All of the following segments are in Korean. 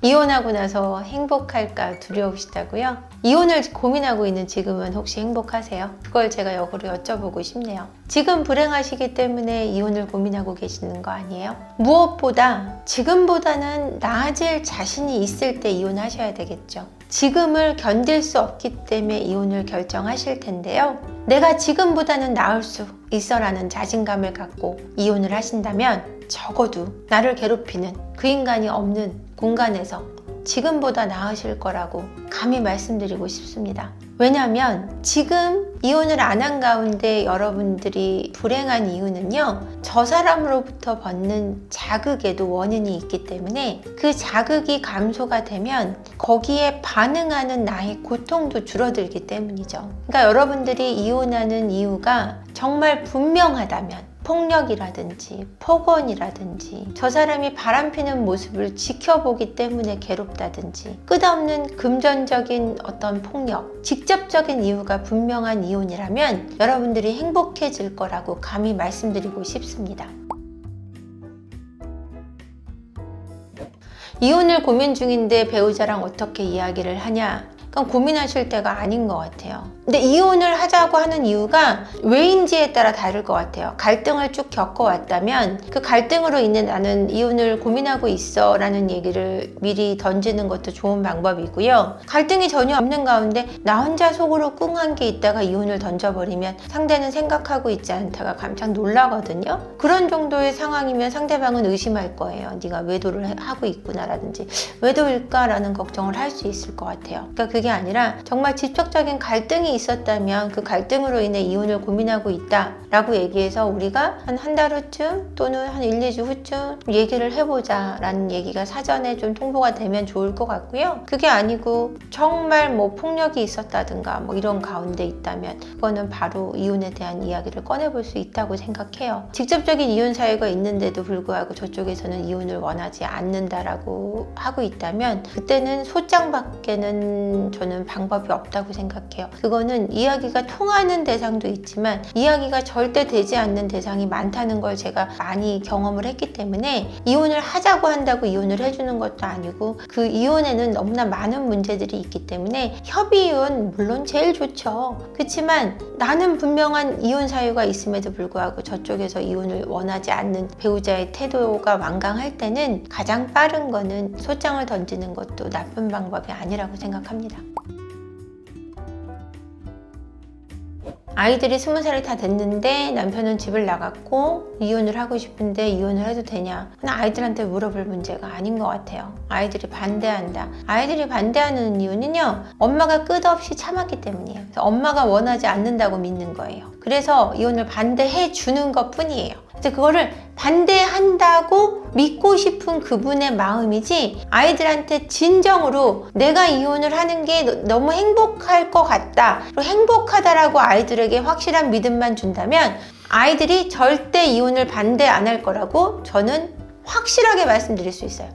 이혼하고 나서 행복할까 두려우시다고요? 이혼을 고민하고 있는 지금은 혹시 행복하세요? 그걸 제가 역으로 여쭤보고 싶네요. 지금 불행하시기 때문에 이혼을 고민하고 계시는 거 아니에요? 무엇보다 지금보다는 나아질 자신이 있을 때 이혼하셔야 되겠죠. 지금을 견딜 수 없기 때문에 이혼을 결정하실 텐데요. 내가 지금보다는 나을 수 있어라는 자신감을 갖고 이혼을 하신다면 적어도 나를 괴롭히는 그 인간이 없는 공간에서 지금보다 나으실 거라고 감히 말씀드리고 싶습니다. 왜냐하면 지금 이혼을 안 한 가운데 여러분들이 불행한 이유는요, 저 사람으로부터 받는 자극에도 원인이 있기 때문에 그 자극이 감소가 되면 거기에 반응하는 나의 고통도 줄어들기 때문이죠. 그러니까 여러분들이 이혼하는 이유가 정말 분명하다면 폭력이라든지 폭언이라든지 저 사람이 바람피는 모습을 지켜보기 때문에 괴롭다든지 끝없는 금전적인 어떤 폭력, 직접적인 이유가 분명한 이혼이라면 여러분들이 행복해질 거라고 감히 말씀드리고 싶습니다. 이혼을 고민 중인데 배우자랑 어떻게 이야기를 하냐? 그건 고민하실 때가 아닌 것 같아요. 근데 이혼을 하자고 하는 이유가 왜인지에 따라 다를 것 같아요. 갈등을 쭉 겪어왔다면 그 갈등으로 인해 나는 이혼을 고민하고 있어 라는 얘기를 미리 던지는 것도 좋은 방법이고요. 갈등이 전혀 없는 가운데 나 혼자 속으로 꿍한 게 있다가 이혼을 던져버리면 상대는 생각하고 있지 않다가 깜짝 놀라거든요. 그런 정도의 상황이면 상대방은 의심할 거예요. 네가 외도를 하고 있구나 라든지 외도일까 라는 걱정을 할 수 있을 것 같아요. 그러니까 그게 아니라 정말 직접적인 갈등이 있었다면 그 갈등으로 인해 이혼을 고민하고 있다 라고 얘기해서 우리가 한 달 후쯤 또는 한 1, 2주 후쯤 얘기를 해보자 라는 얘기가 사전에 좀 통보가 되면 좋을 것 같고요. 그게 아니고 정말 뭐 폭력이 있었다든가 뭐 이런 가운데 있다면 그거는 바로 이혼에 대한 이야기를 꺼내볼 수 있다고 생각해요. 직접적인 이혼 사유가 있는데도 불구하고 저쪽에서는 이혼을 원하지 않는다라고 하고 있다면 그때는 소장밖에는 저는 방법이 없다고 생각해요. 그거는 이야기가 통하는 대상도 있지만 이야기가 절대 되지 않는 대상이 많다는 걸 제가 많이 경험을 했기 때문에 이혼을 하자고 한다고 이혼을 해주는 것도 아니고 그 이혼에는 너무나 많은 문제들이 있기 때문에 협의이혼 물론 제일 좋죠. 그렇지만 나는 분명한 이혼 사유가 있음에도 불구하고 저쪽에서 이혼을 원하지 않는 배우자의 태도가 완강할 때는 가장 빠른 거는 소장을 던지는 것도 나쁜 방법이 아니라고 생각합니다. 아이들이 20살이 다 됐는데 남편은 집을 나갔고 이혼을 하고 싶은데 이혼을 해도 되냐? 그냥 아이들한테 물어볼 문제가 아닌 것 같아요. 아이들이 반대한다. 아이들이 반대하는 이유는요, 엄마가 끝없이 참았기 때문이에요. 그래서 엄마가 원하지 않는다고 믿는 거예요. 그래서 이혼을 반대해 주는 것 뿐이에요. 이제 그거를 반대한다고 믿고 싶은 그분의 마음이지 아이들한테 진정으로 내가 이혼을 하는 게 너무 행복할 것 같다, 그리고 행복하다라고 아이들에게 확실한 믿음만 준다면 아이들이 절대 이혼을 반대 안 할 거라고 저는 확실하게 말씀드릴 수 있어요.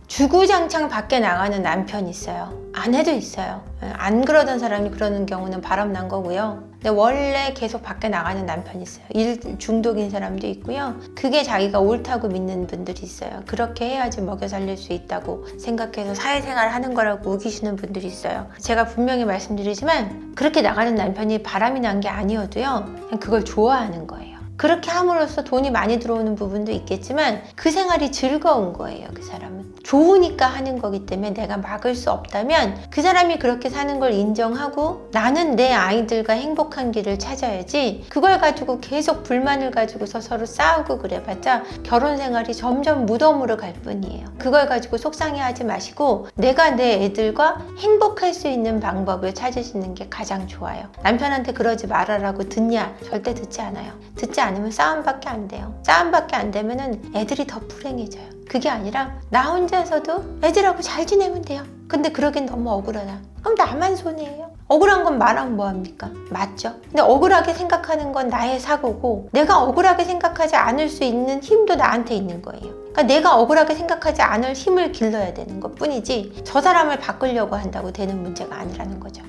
주구장창 밖에 나가는 남편이 있어요. 아내도 있어요. 안 그러던 사람이 그러는 경우는 바람난 거고요. 근데 원래 계속 밖에 나가는 남편이 있어요. 일 중독인 사람도 있고요. 그게 자기가 옳다고 믿는 분들이 있어요. 그렇게 해야지 먹여 살릴 수 있다고 생각해서 사회생활 하는 거라고 우기시는 분들이 있어요. 제가 분명히 말씀드리지만 그렇게 나가는 남편이 바람이 난 게 아니어도요, 그냥 그걸 좋아하는 거예요. 그렇게 함으로써 돈이 많이 들어오는 부분도 있겠지만 그 생활이 즐거운 거예요. 그 사람은 좋으니까 하는 거기 때문에 내가 막을 수 없다면 그 사람이 그렇게 사는 걸 인정하고 나는 내 아이들과 행복한 길을 찾아야지, 그걸 가지고 계속 불만을 가지고서 서로 싸우고 그래봤자 결혼 생활이 점점 무덤으로 갈 뿐이에요. 그걸 가지고 속상해하지 마시고 내가 내 애들과 행복할 수 있는 방법을 찾으시는 게 가장 좋아요. 남편한테 그러지 말아라고 듣냐? 절대 듣지 않아요. 듣지 않으면 싸움밖에 안 돼요. 싸움밖에 안 되면은 애들이 더 불행해져요. 그게 아니라 나 혼자서도 애들하고 잘 지내면 돼요. 근데 그러긴 너무 억울하다. 그럼 나만 손해예요. 억울한 건 말하면 뭐합니까? 맞죠? 근데 억울하게 생각하는 건 나의 사고고 내가 억울하게 생각하지 않을 수 있는 힘도 나한테 있는 거예요. 그러니까 내가 억울하게 생각하지 않을 힘을 길러야 되는 것 뿐이지 저 사람을 바꾸려고 한다고 되는 문제가 아니라는 거죠.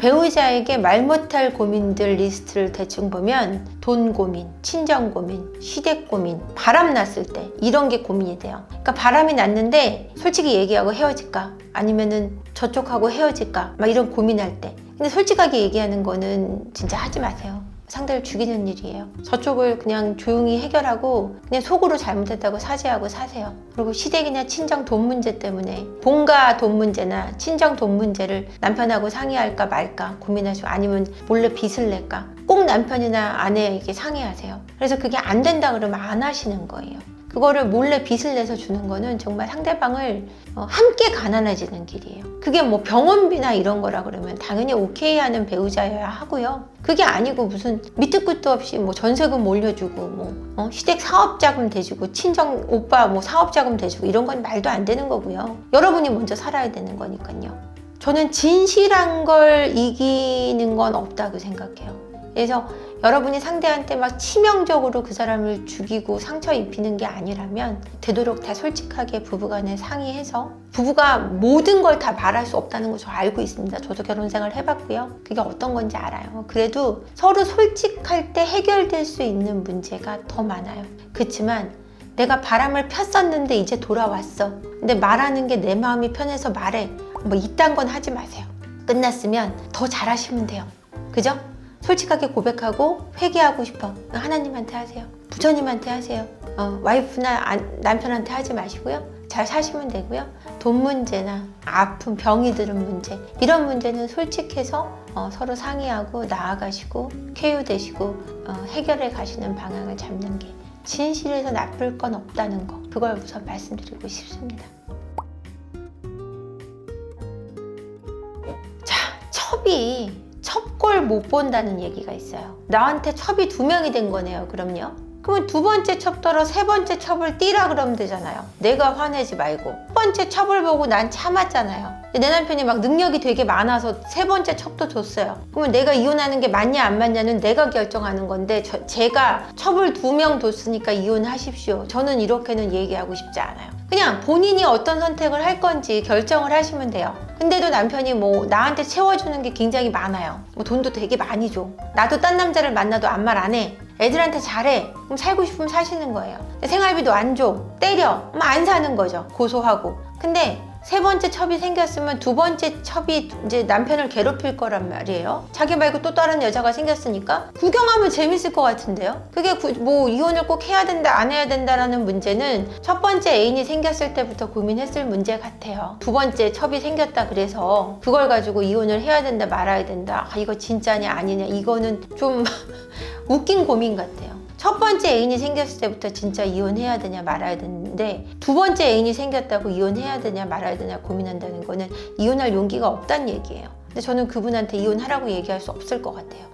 배우자에게 말 못할 고민들 리스트를 대충 보면 돈 고민, 친정 고민, 시댁 고민, 바람 났을 때 이런 게 고민이 돼요. 그러니까 바람이 났는데 솔직히 얘기하고 헤어질까? 아니면은 저쪽하고 헤어질까? 막 이런 고민할 때. 근데 솔직하게 얘기하는 거는 진짜 하지 마세요. 상대를 죽이는 일이에요. 저쪽을 그냥 조용히 해결하고 그냥 속으로 잘못했다고 사죄하고 사세요. 그리고 시댁이나 친정 돈 문제 때문에 본가 돈 문제나 친정 돈 문제를 남편하고 상의할까 말까 고민하시고 아니면 몰래 빚을 낼까 꼭 남편이나 아내에게 상의하세요. 그래서 그게 안 된다 그러면 안 하시는 거예요. 그거를 몰래 빚을 내서 주는 거는 정말 상대방을 함께 가난해지는 길이에요. 그게 뭐 병원비나 이런 거라 그러면 당연히 오케이 하는 배우자여야 하고요. 그게 아니고 무슨 밑도 끝도 없이 뭐 전세금 올려주고 뭐 시댁 사업자금 대주고 친정 오빠 뭐 사업자금 대주고 이런 건 말도 안 되는 거고요. 여러분이 먼저 살아야 되는 거니까요. 저는 진실한 걸 이기는 건 없다고 생각해요. 그래서 여러분이 상대한테 막 치명적으로 그 사람을 죽이고 상처 입히는 게 아니라면 되도록 다 솔직하게 부부간에 상의해서 부부가 모든 걸 다 말할 수 없다는 거 저 알고 있습니다. 저도 결혼 생활 해봤고요. 그게 어떤 건지 알아요. 그래도 서로 솔직할 때 해결될 수 있는 문제가 더 많아요. 그렇지만 내가 바람을 폈었는데 이제 돌아왔어. 근데 말하는 게 내 마음이 편해서 말해. 뭐 이딴 건 하지 마세요. 끝났으면 더 잘하시면 돼요. 그죠? 솔직하게 고백하고 회개하고 싶어. 하나님한테 하세요. 부처님한테 하세요. 와이프나 남편한테 하지 마시고요. 잘 사시면 되고요. 돈 문제나 아픔, 병이 들은 문제 이런 문제는 솔직해서 서로 상의하고 나아가시고 쾌유되시고 해결해 가시는 방향을 잡는 게 진실에서 나쁠 건 없다는 거 그걸 우선 말씀드리고 싶습니다. 자, 첩이 첩골 못 본다는 얘기가 있어요. 나한테 첩이 2명이 된 거네요. 그럼요. 그러면 2번째 첩더러 3번째 첩을 띠라 그러면 되잖아요. 내가 화내지 말고. 1번째 첩을 보고 난 참았잖아요. 내 남편이 막 능력이 되게 많아서 3번째 첩도 줬어요. 그러면 내가 이혼하는 게 맞냐 안 맞냐는 내가 결정하는 건데 제가 첩을 2명 뒀으니까 이혼하십시오. 저는 이렇게는 얘기하고 싶지 않아요. 그냥 본인이 어떤 선택을 할 건지 결정을 하시면 돼요. 근데도 남편이 뭐 나한테 채워주는 게 굉장히 많아요. 뭐 돈도 되게 많이 줘. 나도 딴 남자를 만나도 아무 말 안 해. 애들한테 잘해. 그럼 살고 싶으면 사시는 거예요. 생활비도 안 줘. 때려. 그럼 안 사는 거죠. 고소하고. 근데 3번째 첩이 생겼으면 2번째 첩이 이제 남편을 괴롭힐 거란 말이에요. 자기 말고 또 다른 여자가 생겼으니까 구경하면 재밌을 것 같은데요. 그게 뭐 이혼을 꼭 해야 된다 안 해야 된다라는 문제는 첫 번째 애인이 생겼을 때부터 고민했을 문제 같아요. 2번째 첩이 생겼다 그래서 그걸 가지고 이혼을 해야 된다 말아야 된다. 이거 진짜냐 아니냐 이거는 좀 웃긴 고민 같아요. 첫 번째 애인이 생겼을 때부터 진짜 이혼해야 되냐 말아야 되는데 2번째 애인이 생겼다고 이혼해야 되냐 말아야 되냐 고민한다는 거는 이혼할 용기가 없다는 얘기예요. 근데 저는 그분한테 이혼하라고 얘기할 수 없을 것 같아요.